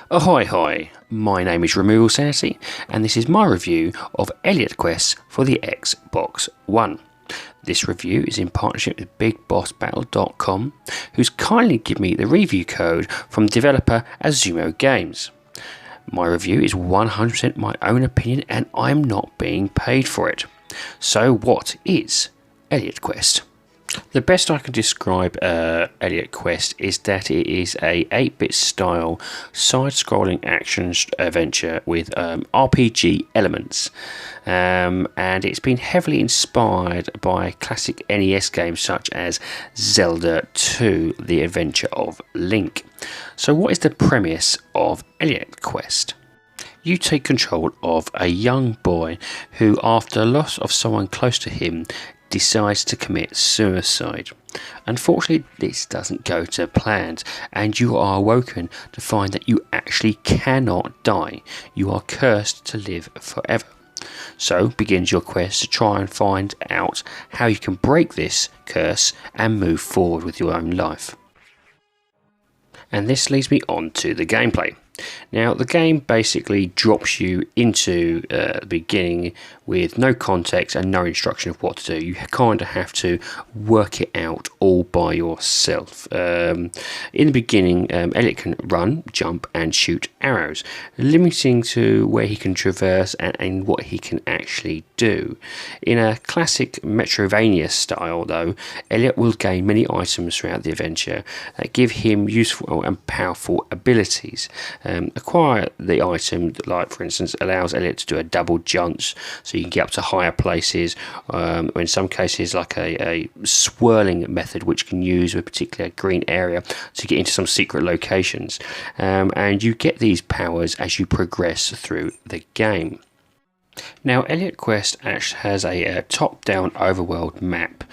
Ahoy hoy, my name is Removal Sanity and this is my review of Elliot Quest for the Xbox One. This review is in partnership with BigBossBattle.com, who's kindly given me the review code from Developer Ansimuz Games. My review is 100% my own opinion and I'm not being paid for it. So what is Elliot Quest? The best I can describe Elliot Quest is that it is a 8-bit style side-scrolling action adventure with RPG elements, and it's been heavily inspired by classic NES games such as Zelda 2: The Adventure of Link. So what is the premise of Elliot Quest? You take control of a young boy who, after the loss of someone close to him, decides to commit suicide. Unfortunately, this doesn't go to plan, and you are awoken to find that you actually cannot die. You are cursed to live forever. So begins your quest to try and find out how you can break this curse and move forward with your own life. And this leads me on to the gameplay. Now, the game basically drops you into the beginning with no context and no instruction of what to do. You kind of have to work it out all by yourself. In the beginning, Elliot can run, jump and shoot arrows, limiting to where he can traverse and what he can actually do. In a classic Metroidvania style, though, Elliot will gain many items throughout the adventure that give him useful and powerful abilities. Acquire the item that, like for instance, allows Elliot to do a double jump, so you can get up to higher places, or in some cases like a swirling method which can use a particular green area to get into some secret locations, and you get these powers as you progress through the game. Now, Elliot Quest actually has a top-down overworld map,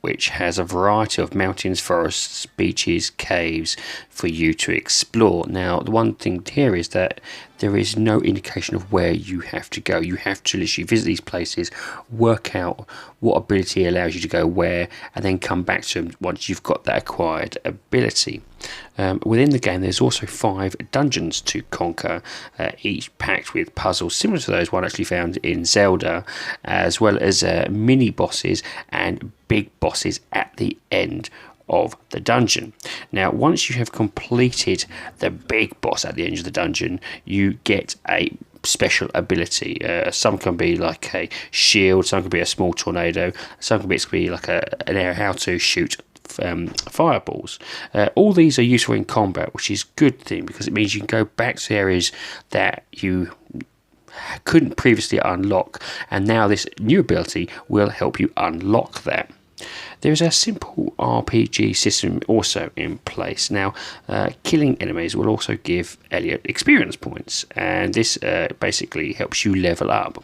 which has a variety of mountains, forests, beaches, caves for you to explore. Now, the one thing here is that there is no indication of where you have to go. You have to literally visit these places, work out what ability allows you to go where, and then come back to them once you've got that acquired ability. Within the game, there's also 5 dungeons to conquer, each packed with puzzles similar to those one actually found in Zelda, as well as mini bosses and big bosses at the end of the dungeon. Now, once you have completed the big boss at the end of the dungeon, you get a special ability. Some can be like a shield, some can be a small tornado, some can be like an area how to shoot fireballs. All these are useful in combat, which is a good thing because it means you can go back to areas that you couldn't previously unlock, and now this new ability will help you unlock that. There is a simple RPG system also in place. Now, killing enemies will also give Elliot experience points, and this basically helps you level up.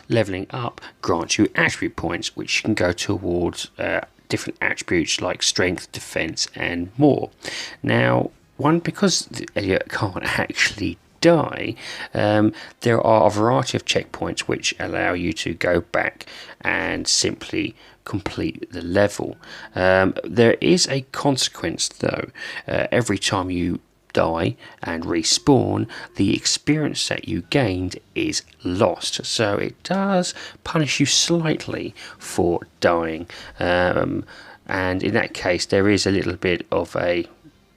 Leveling up grants you attribute points, which you can go towards different attributes like strength, defense, and more. Now, because Elliot can't actually die, there are a variety of checkpoints which allow you to go back and simply complete the level. There is a consequence though. Every time you die and respawn, the experience that you gained is lost, so it does punish you slightly for dying, and in that case there is a little bit of a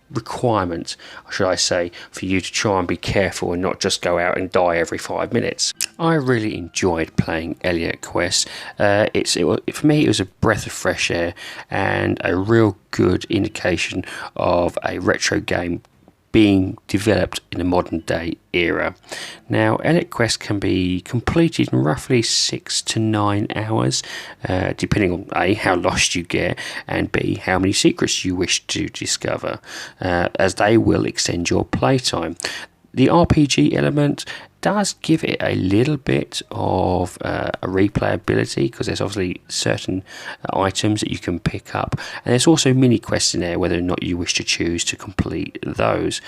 requirement, should I say, for you to try and be careful and not just go out and die every 5 minutes. I really enjoyed playing Elliot Quest. For me, it was a breath of fresh air and a real good indication of a retro game being developed in a modern day era. Now, Elliot Quest can be completed in roughly 6 to 9 hours, depending on A, how lost you get, and B, how many secrets you wish to discover, as they will extend your playtime. The RPG element does give it a little bit of a replayability, because there's obviously certain items that you can pick up, and there's also mini quests in there whether or not you wish to choose to complete those.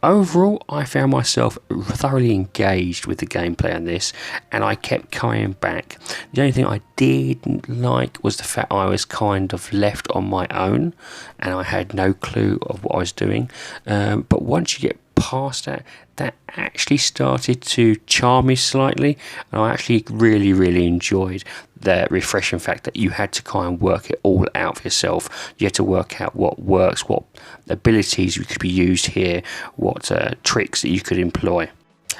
Overall, I found myself thoroughly engaged with the gameplay on this, and I kept coming back. The only thing I didn't like was the fact I was kind of left on my own and I had no clue of what I was doing, but once you get past that actually started to charm me slightly, and I actually really enjoyed the refreshing fact that you had to kind of work it all out for yourself. You had to work out what works, what abilities you could be used here, what tricks that you could employ.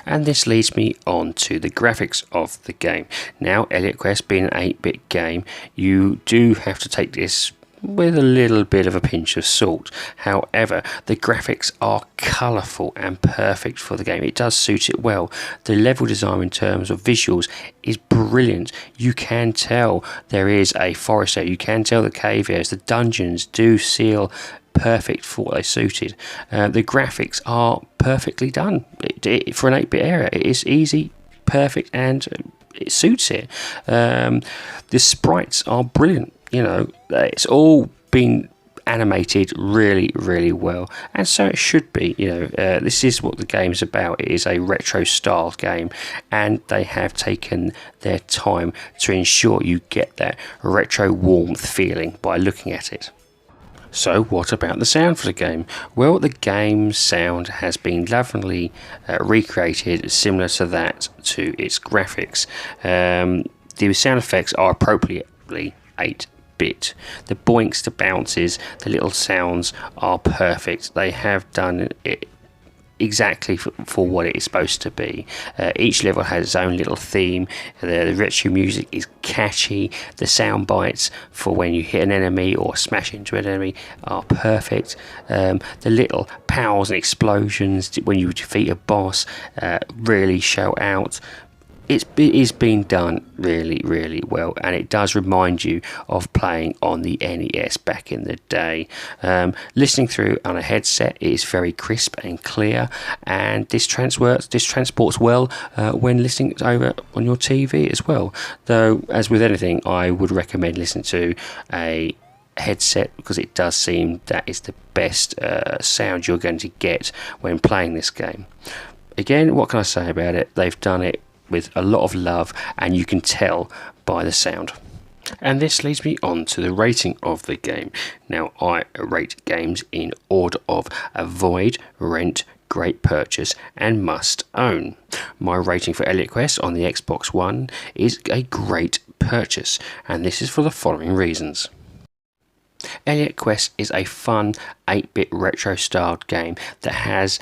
And this leads me on to the graphics of the game. Now, Elliot Quest being an 8-bit game, you do have to take this with a little bit of a pinch of salt. However, the graphics are colourful and perfect for the game. It does suit it well. The level design in terms of visuals is brilliant. You can tell there is a forest there. You can tell the cave areas, the dungeons do feel perfect for what they suited. The graphics are perfectly done for an 8-bit era. It is easy, perfect, and it suits it. The sprites are brilliant. You know, it's all been animated really well, and so it should be. You know, this is what the game's about. It is a retro style game, and they have taken their time to ensure you get that retro warmth feeling by looking at it. So what about the sound for the game? Well, the game's sound has been lovingly recreated similar to that to its graphics. The sound effects are appropriately 8-bit. The boinks, the bounces, the little sounds are perfect. They have done it exactly for what it is supposed to be. Each level has its own little theme. The retro music is catchy. The sound bites for when you hit an enemy or smash into an enemy are perfect. The little pows and explosions when you defeat a boss really show out. It is being done really well, and it does remind you of playing on the NES back in the day. Listening through on a headset, it is very crisp and clear, and this transports well when listening over on your TV as well. Though, as with anything, I would recommend listening to a headset, because it does seem that is the best sound you're going to get when playing this game. Again, what can I say about it? They've done it with a lot of love, and you can tell by the sound. And this leads me on to the rating of the game. Now, I rate games in order of avoid, rent, great purchase, and must own. My rating for Elliot Quest on the Xbox One is a great purchase, and this is for the following reasons. Elliot Quest is a fun 8-bit retro-styled game that has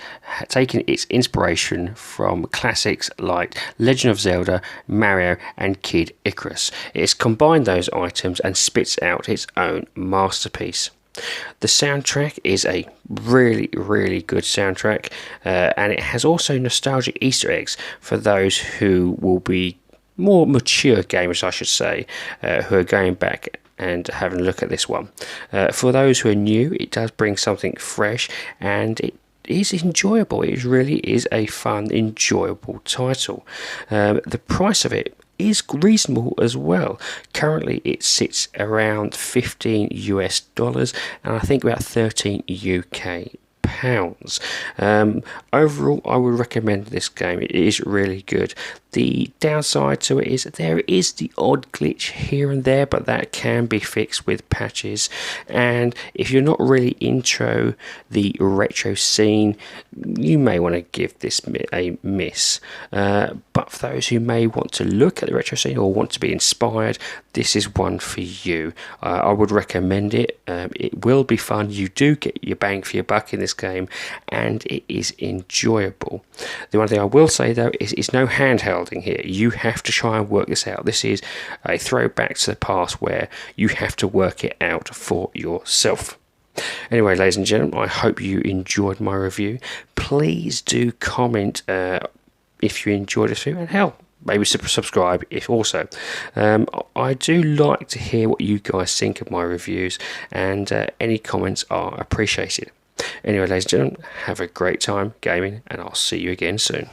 taken its inspiration from classics like Legend of Zelda, Mario, and Kid Icarus. It has combined those items and spits out its own masterpiece. The soundtrack is a really good soundtrack, and it has also nostalgic Easter eggs for those who will be more mature gamers, I should say, who are going back and having a look at this one. For those who are new, it does bring something fresh, and it is enjoyable. It really is a fun, enjoyable title. The price of it is reasonable as well. Currently it sits around $15 US, and I think about 13 UK pounds. Overall, I would recommend this game. It is really good. The downside to it is there is the odd glitch here and there, but that can be fixed with patches. And if you're not really into the retro scene, you may want to give this a miss. But for those who may want to look at the retro scene or want to be inspired, this is one for you. I would recommend it. It will be fun. You do get your bang for your buck in this game, and it is enjoyable. The one thing I will say though is it's no handhelding here. You have to try and work this out. This is a throwback to the past where you have to work it out for yourself. Anyway, ladies and gentlemen, I hope you enjoyed my review. Please do comment if you enjoyed this video, and hell, maybe subscribe if also. I do like to hear what you guys think of my reviews, and any comments are appreciated. Anyway, ladies and gentlemen, have a great time gaming, and I'll see you again soon.